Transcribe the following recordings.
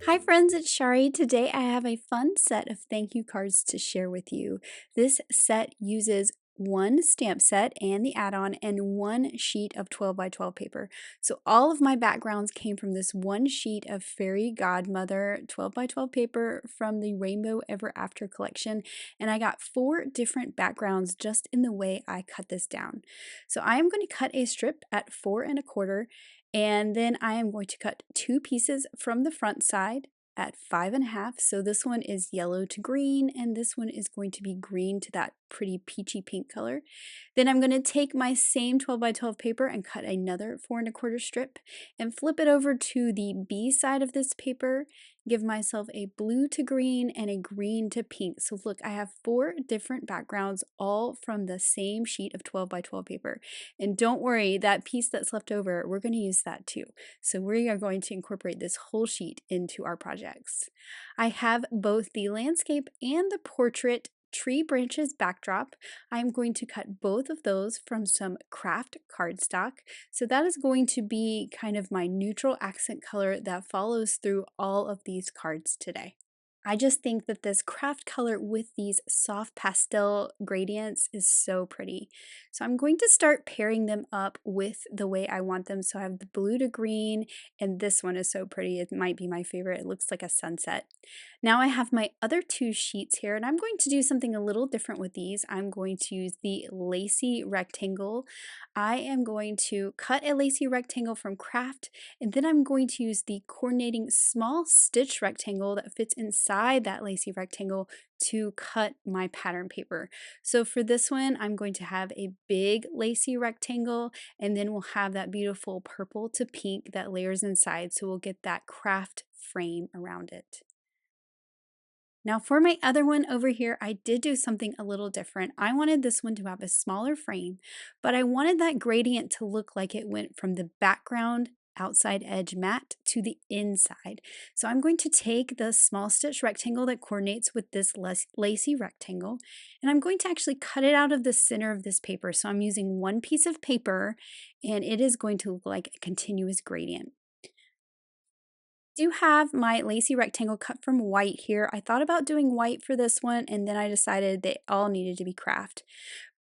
Hi friends, it's Shari. Today I have a fun set of thank you cards to share with you. This set uses one stamp set and the add-on and one sheet of 12 by 12 paper. So all of my backgrounds came from this one sheet of Fairy Godmother 12 by 12 paper from the Rainbow Ever After collection, and I got 4 different backgrounds just in the way I cut this down. So I am going to cut a strip at 4 1/4, and then I am going to cut 2 pieces from the front side at 5 1/2. So this one is yellow to green, and this one is going to be green to that pretty peachy pink color. Then I'm going to take my same 12 by 12 paper and cut another 4 1/4 strip and flip it over to the B side of this paper, give myself a blue to green and a green to pink. So look, I have 4 different backgrounds all from the same sheet of 12 by 12 paper. And don't worry, that piece that's left over, we're going to use that too. So we are going to incorporate this whole sheet into our projects. I have both the landscape and the portrait tree branches backdrop. I'm going to cut both of those from some craft cardstock. So that is going to be kind of my neutral accent color that follows through all of these cards today. I just think that this craft color with these soft pastel gradients is so pretty. So I'm going to start pairing them up with the way I want them. So I have the blue to green, and this one is so pretty. It might be my favorite. It looks like a sunset. Now I have my other 2 sheets here, and I'm going to do something a little different with these. I'm going to use the lacy rectangle. I am going to cut a lacy rectangle from craft, and then I'm going to use the coordinating small stitch rectangle that fits inside that lacy rectangle to cut my pattern paper. So for this one, I'm going to have a big lacy rectangle, and then we'll have that beautiful purple to pink that layers inside, so we'll get that craft frame around it. Now for my other one over here, I did do something a little different. I wanted this one to have a smaller frame, but I wanted that gradient to look like it went from the background outside edge mat to the inside. So I'm going to take the small stitch rectangle that coordinates with this lacy rectangle, and I'm going to actually cut it out of the center of this paper. So I'm using one piece of paper, and it is going to look like a continuous gradient. Do have my lacy rectangle cut from white here. I thought about doing white for this one, and then I decided they all needed to be craft.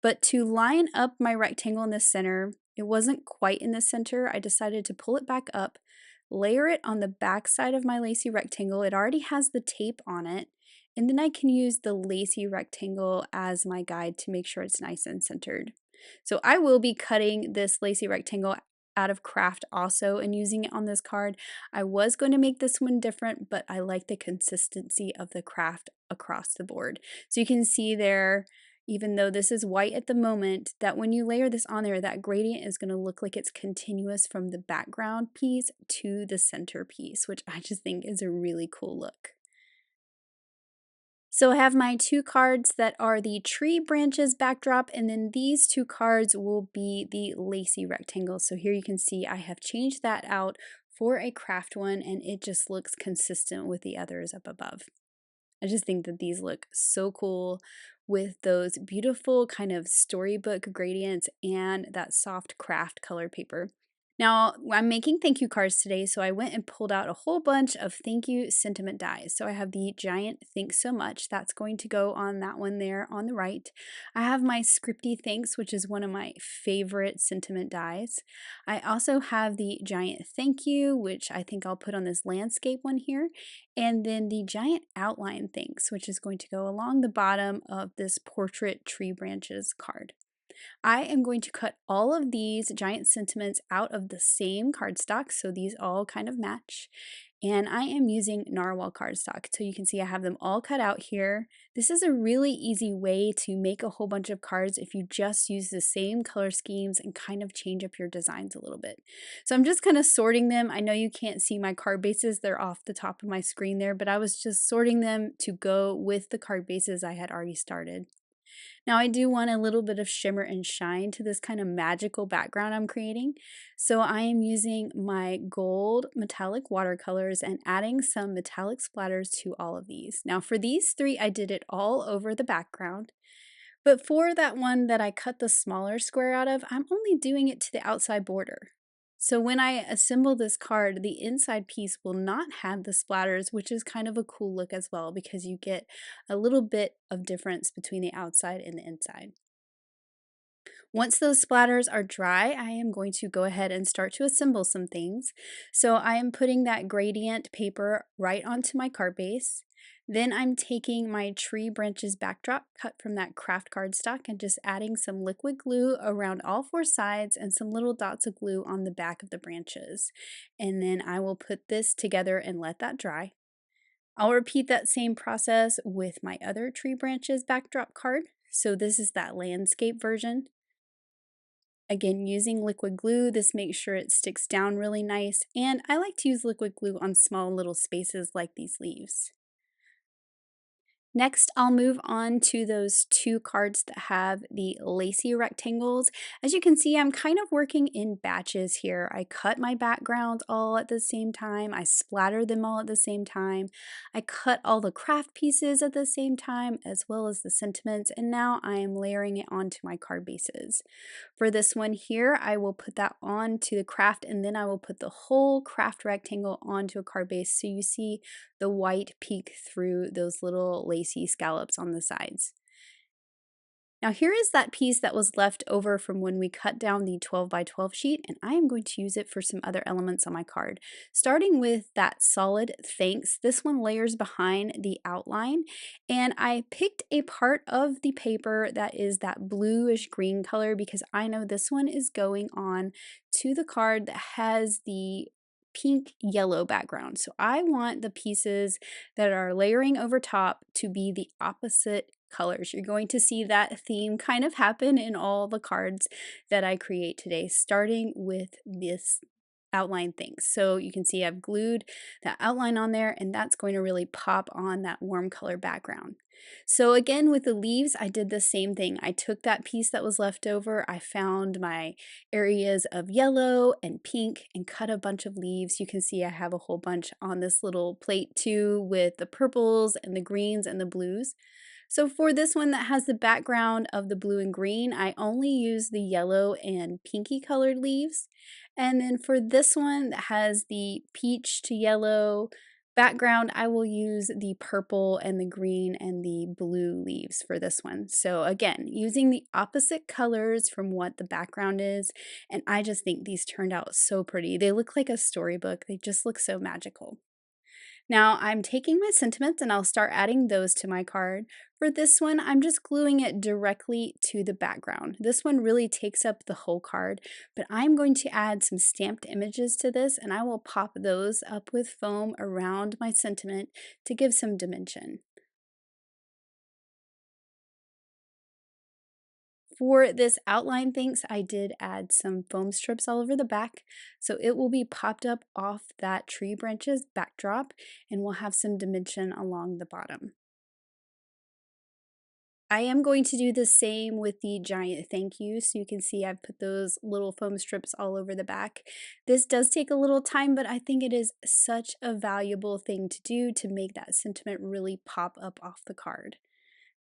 But to line up my rectangle in the center, it wasn't quite in the center. I decided to pull it back up, layer it on the back side of my lacy rectangle. It already has the tape on it. And then I can use the lacy rectangle as my guide to make sure it's nice and centered. So I will be cutting this lacy rectangle out of craft also and using it on this card. I was going to make this one different, but I like the consistency of the craft across the board. So you can see there, even though this is white at the moment, that when you layer this on there, that gradient is going to look like it's continuous from the background piece to the center piece, which I just think is a really cool look. So I have my 2 cards that are the tree branches backdrop, and then these 2 cards will be the lacy rectangle. So here you can see I have changed that out for a craft one, and it just looks consistent with the others up above. I just think that these look so cool with those beautiful kind of storybook gradients and that soft craft color paper. Now, I'm making thank you cards today, so I went and pulled out a whole bunch of thank you sentiment dies. So I have the giant thanks so much. That's going to go on that one there on the right. I have my scripty thanks, which is one of my favorite sentiment dies. I also have the giant thank you, which I think I'll put on this landscape one here. And then the giant outline thanks, which is going to go along the bottom of this portrait tree branches card. I am going to cut all of these giant sentiments out of the same cardstock, so these all kind of match. And I am using narwhal cardstock. So you can see I have them all cut out here. This is a really easy way to make a whole bunch of cards if you just use the same color schemes and kind of change up your designs a little bit. So I'm just kind of sorting them. I know you can't see my card bases. They're off the top of my screen there, but I was just sorting them to go with the card bases I had already started. Now I do want a little bit of shimmer and shine to this kind of magical background I'm creating. So I am using my gold metallic watercolors and adding some metallic splatters to all of these. Now for these 3, I did it all over the background. But for that one that I cut the smaller square out of, I'm only doing it to the outside border. So when I assemble this card, the inside piece will not have the splatters, which is kind of a cool look as well because you get a little bit of difference between the outside and the inside. Once those splatters are dry, I am going to go ahead and start to assemble some things. So I am putting that gradient paper right onto my card base. Then I'm taking my tree branches backdrop cut from that craft cardstock and just adding some liquid glue around all four sides and some little dots of glue on the back of the branches. And then I will put this together and let that dry. I'll repeat that same process with my other tree branches backdrop card. So this is that landscape version. Again, using liquid glue, this makes sure it sticks down really nice, and I like to use liquid glue on small little spaces like these leaves. Next, I'll move on to those two cards that have the lacy rectangles. As you can see, I'm kind of working in batches here. I cut my backgrounds all at the same time. I splatter them all at the same time. I cut all the craft pieces at the same time, as well as the sentiments, and now I am layering it onto my card bases. For this one here, I will put that onto the craft, and then I will put the whole craft rectangle onto a card base so you see the white peek through those little lacy scallops on the sides. Now here is that piece that was left over from when we cut down the 12 by 12 sheet, and I am going to use it for some other elements on my card. Starting with that solid thanks, this one layers behind the outline, and I picked a part of the paper that is that bluish green color because I know this one is going on to the card that has the pink yellow background. So I want the pieces that are layering over top to be the opposite colors. You're going to see that theme kind of happen in all the cards that I create today, starting with this outline things. So you can see I've glued that outline on there, and that's going to really pop on that warm color background. So again, with the leaves, I did the same thing. I took that piece that was left over, I found my areas of yellow and pink and cut a bunch of leaves. You can see I have a whole bunch on this little plate too with the purples and the greens and the blues. So for this one that has the background of the blue and green, I only use the yellow and pinky colored leaves. And then for this one that has the peach to yellow background, I will use the purple and the green and the blue leaves for this one. So again, using the opposite colors from what the background is, and I just think these turned out so pretty. They look like a storybook. They just look so magical. Now I'm taking my sentiments and I'll start adding those to my card. For this one, I'm just gluing it directly to the background. This one really takes up the whole card, but I'm going to add some stamped images to this and I will pop those up with foam around my sentiment to give some dimension. For this outline things, I did add some foam strips all over the back, so it will be popped up off that tree branches backdrop and will have some dimension along the bottom. I am going to do the same with the giant thank you, so you can see I've put those little foam strips all over the back. This does take a little time, but I think it is such a valuable thing to do to make that sentiment really pop up off the card.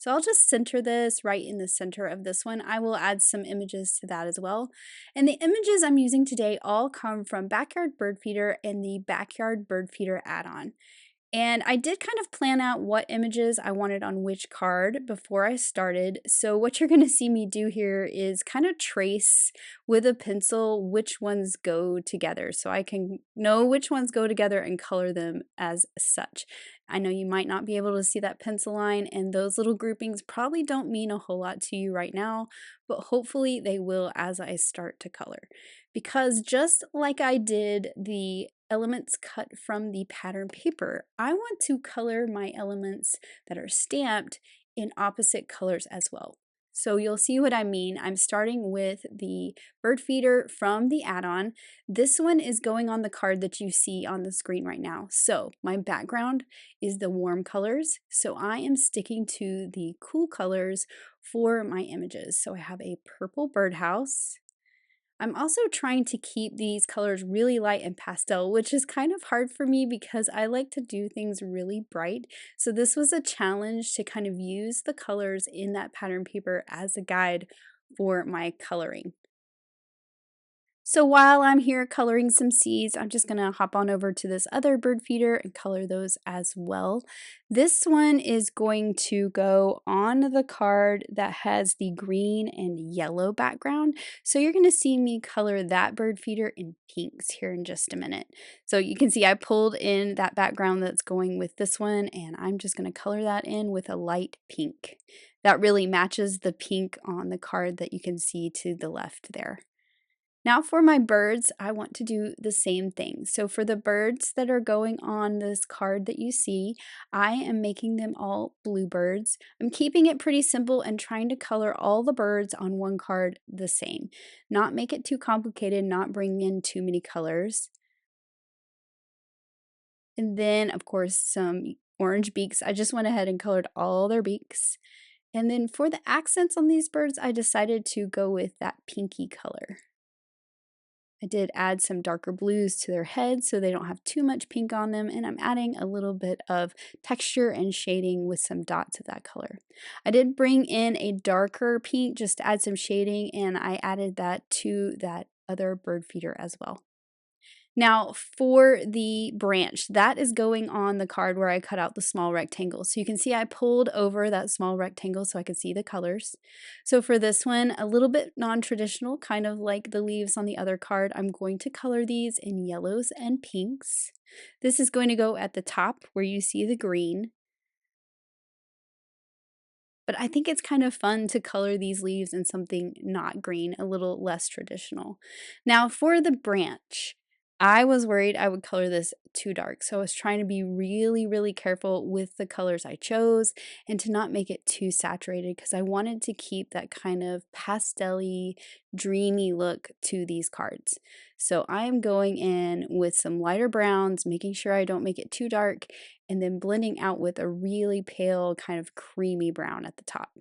So I'll just center this right in the center of this one. I will add some images to that as well. And the images I'm using today all come from Backyard Bird Feeder and the Backyard Bird Feeder add-on. And I did kind of plan out what images I wanted on which card before I started. So what you're going to see me do here is kind of trace with a pencil which ones go together so I can know which ones go together and color them as such. I know you might not be able to see that pencil line, and those little groupings probably don't mean a whole lot to you right now, but hopefully they will as I start to color. Because just like I did the elements cut from the pattern paper, I want to color my elements that are stamped in opposite colors as well. So you'll see what I mean. I'm starting with the bird feeder from the add-on. This one is going on the card that you see on the screen right now. So my background is the warm colors. So I am sticking to the cool colors for my images. So I have a purple birdhouse. I'm also trying to keep these colors really light and pastel, which is kind of hard for me because I like to do things really bright. So this was a challenge to kind of use the colors in that pattern paper as a guide for my coloring. So while I'm here coloring some seeds, I'm just gonna hop on over to this other bird feeder and color those as well. This one is going to go on the card that has the green and yellow background. So you're gonna see me color that bird feeder in pinks here in just a minute. So you can see I pulled in that background that's going with this one, and I'm just gonna color that in with a light pink. That really matches the pink on the card that you can see to the left there. Now for my birds, I want to do the same thing. So for the birds that are going on this card that you see, I am making them all bluebirds. I'm keeping it pretty simple and trying to color all the birds on one card the same. Not make it too complicated, not bring in too many colors. And then, of course, some orange beaks. I just went ahead and colored all their beaks. And then for the accents on these birds, I decided to go with that pinky color. I did add some darker blues to their heads so they don't have too much pink on them, and I'm adding a little bit of texture and shading with some dots of that color. I did bring in a darker pink just to add some shading, and I added that to that other bird feeder as well. Now for the branch, that is going on the card where I cut out the small rectangle. So you can see I pulled over that small rectangle so I could see the colors. So for this one, a little bit non-traditional, kind of like the leaves on the other card, I'm going to color these in yellows and pinks. This is going to go at the top where you see the green. But I think it's kind of fun to color these leaves in something not green, a little less traditional. Now for the branch, I was worried I would color this too dark, so I was trying to be really, really careful with the colors I chose and to not make it too saturated because I wanted to keep that kind of pastel-y, dreamy look to these cards. So I am going in with some lighter browns, making sure I don't make it too dark, and then blending out with a really pale kind of creamy brown at the top.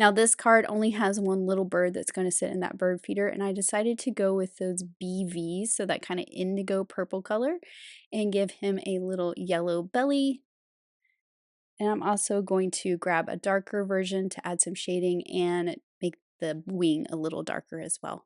Now this card only has one little bird that's going to sit in that bird feeder, and I decided to go with those BVs, so that kind of indigo purple color, and give him a little yellow belly. And I'm also going to grab a darker version to add some shading and make the wing a little darker as well.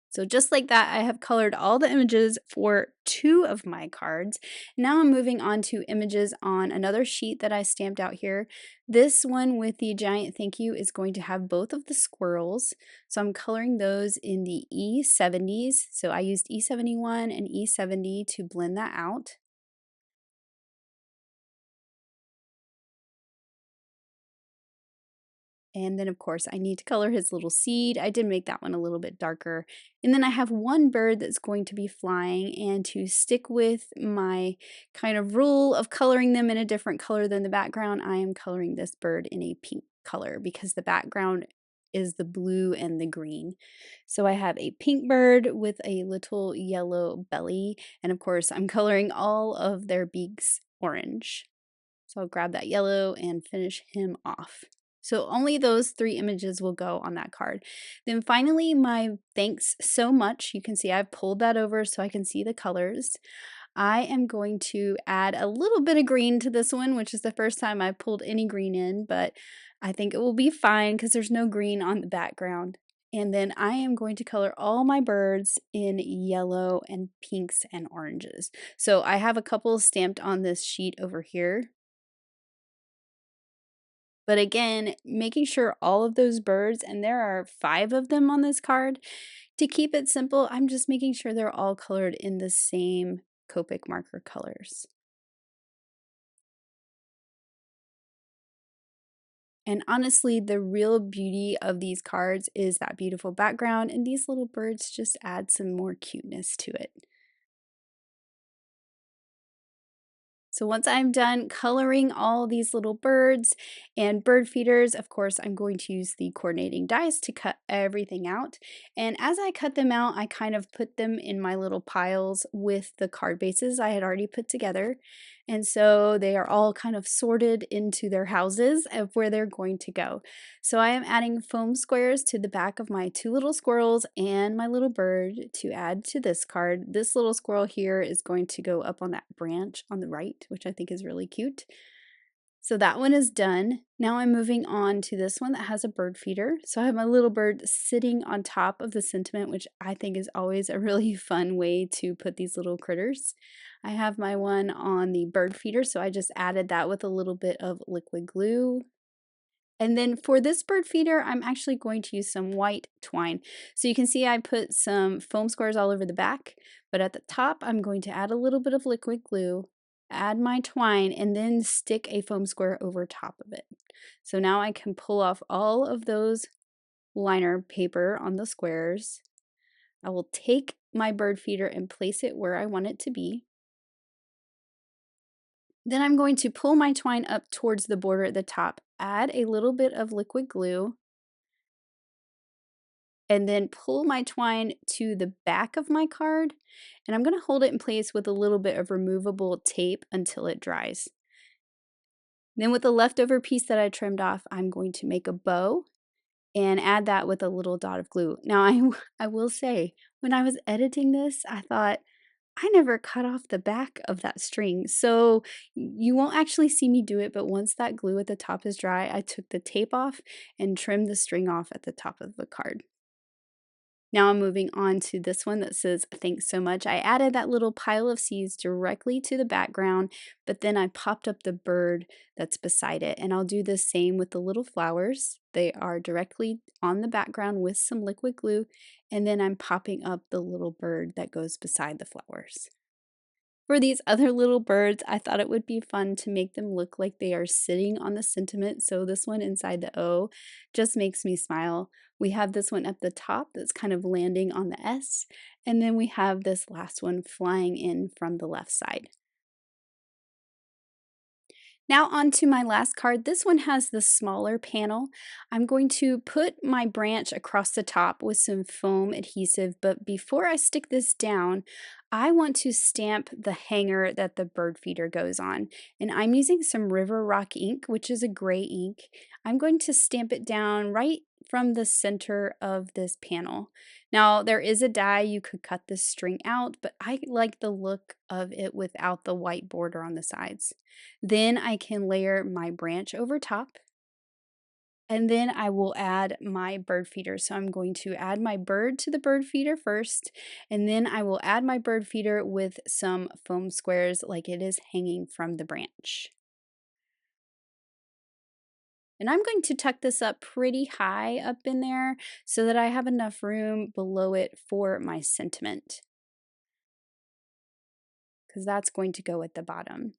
So just like that, I have colored all the images for 2 of my cards. Now I'm moving on to images on another sheet that I stamped out here. This one with the giant thank you is going to have both of the squirrels. So I'm coloring those in the E70s. So I used E71 and E70 to blend that out. And then, of course, I need to color his little seed. I did make that one a little bit darker. And then I have one bird that's going to be flying, and to stick with my kind of rule of coloring them in a different color than the background, I am coloring this bird in a pink color because the background is the blue and the green. So I have a pink bird with a little yellow belly, and of course, I'm coloring all of their beaks orange. So I'll grab that yellow and finish him off. So only those 3 images will go on that card. Then finally, my thanks so much. You can see I've pulled that over so I can see the colors. I am going to add a little bit of green to this one, which is the first time I pulled any green in, but I think it will be fine because there's no green on the background. And then I am going to color all my birds in yellow and pinks and oranges. So I have a couple stamped on this sheet over here. But again, making sure all of those birds, and there are 5 of them on this card, to keep it simple, I'm just making sure they're all colored in the same Copic marker colors. And honestly, the real beauty of these cards is that beautiful background, and these little birds just add some more cuteness to it. So once I'm done coloring all these little birds and bird feeders, of course, I'm going to use the coordinating dies to cut everything out. And as I cut them out, I kind of put them in my little piles with the card bases I had already put together. And so they are all kind of sorted into their houses of where they're going to go. So I am adding foam squares to the back of my 2 little squirrels and my little bird to add to this card. This little squirrel here is going to go up on that branch on the right, which I think is really cute. So that one is done. Now I'm moving on to this one that has a bird feeder. So I have my little bird sitting on top of the sentiment, which I think is always a really fun way to put these little critters. I have my one on the bird feeder, so I just added that with a little bit of liquid glue. And then for this bird feeder, I'm actually going to use some white twine. So you can see I put some foam squares all over the back, but at the top, I'm going to add a little bit of liquid glue, add my twine, and then stick a foam square over top of it. So now I can pull off all of those liner paper on the squares. I will take my bird feeder and place it where I want it to be. Then I'm going to pull my twine up towards the border at the top, add a little bit of liquid glue, and then pull my twine to the back of my card, and I'm going to hold it in place with a little bit of removable tape until it dries. Then with the leftover piece that I trimmed off, I'm going to make a bow and add that with a little dot of glue. Now I will say, when I was editing this, I thought, I never cut off the back of that string, so you won't actually see me do it, but once that glue at the top is dry, I took the tape off and trimmed the string off at the top of the card. Now I'm moving on to this one that says, "Thanks so much." I added that little pile of seeds directly to the background, but then I popped up the bird that's beside it. And I'll do the same with the little flowers. They are directly on the background with some liquid glue, and then I'm popping up the little bird that goes beside the flowers. For these other little birds, I thought it would be fun to make them look like they are sitting on the sentiment. So this one inside the O just makes me smile. We have this one at the top that's kind of landing on the S, and then we have this last one flying in from the left side. Now on to my last card. This one has the smaller panel. I'm going to put my branch across the top with some foam adhesive, but before I stick this down, I want to stamp the hanger that the bird feeder goes on. And I'm using some River Rock ink, which is a gray ink. I'm going to stamp it down right from the center of this panel. Now, there is a die you could cut this string out, but I like the look of it without the white border on the sides. Then I can layer my branch over top, and then I will add my bird feeder. So I'm going to add my bird to the bird feeder first, and then I will add my bird feeder with some foam squares like it is hanging from the branch. And I'm going to tuck this up pretty high up in there so that I have enough room below it for my sentiment, because that's going to go at the bottom.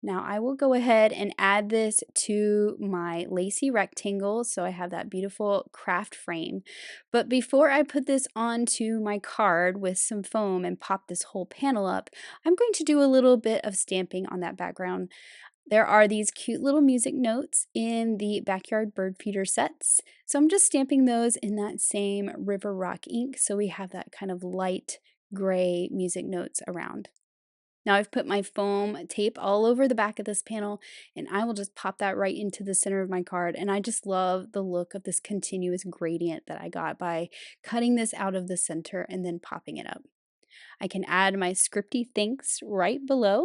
Now I will go ahead and add this to my lacy rectangle so I have that beautiful craft frame. But before I put this onto my card with some foam and pop this whole panel up, I'm going to do a little bit of stamping on that background. There are these cute little music notes in the backyard bird feeder sets. So I'm just stamping those in that same River Rock ink so we have that kind of light gray music notes around. Now I've put my foam tape all over the back of this panel, and I will just pop that right into the center of my card. And I just love the look of this continuous gradient that I got by cutting this out of the center and then popping it up. I can add my scripty thanks right below.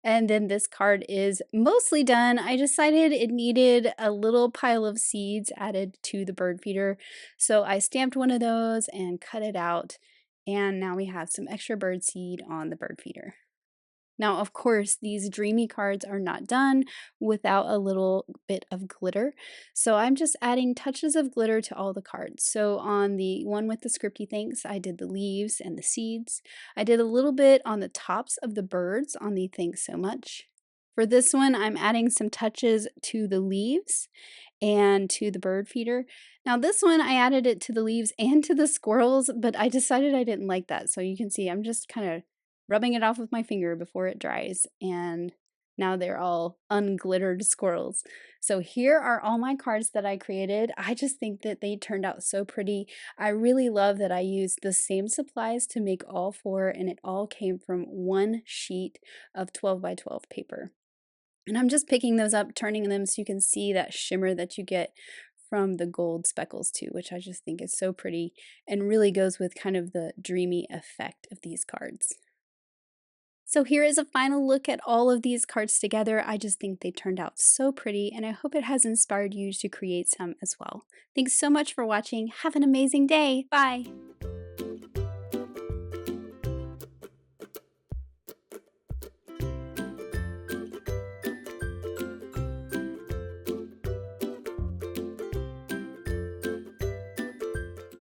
And then this card is mostly done. I decided it needed a little pile of seeds added to the bird feeder. So I stamped one of those and cut it out. And now we have some extra bird seed on the bird feeder. Now, of course, these Dreamy cards are not done without a little bit of glitter. So I'm just adding touches of glitter to all the cards. So on the one with the scripty thanks, I did the leaves and the seeds. I did a little bit on the tops of the birds on the thanks so much. For this one, I'm adding some touches to the leaves and to the bird feeder. Now this one, I added it to the leaves and to the squirrels, but I decided I didn't like that. So you can see I'm just kind of rubbing it off with my finger before it dries, and now they're all unglittered squirrels. So here are all my cards that I created. I just think that they turned out so pretty. I really love that I used the same supplies to make all four, and it all came from one sheet of 12 by 12 paper. And I'm just picking those up, turning them so you can see that shimmer that you get from the gold speckles too, which I just think is so pretty and really goes with kind of the dreamy effect of these cards. So here is a final look at all of these cards together. I just think they turned out so pretty, and I hope it has inspired you to create some as well. Thanks so much for watching. Have an amazing day. Bye!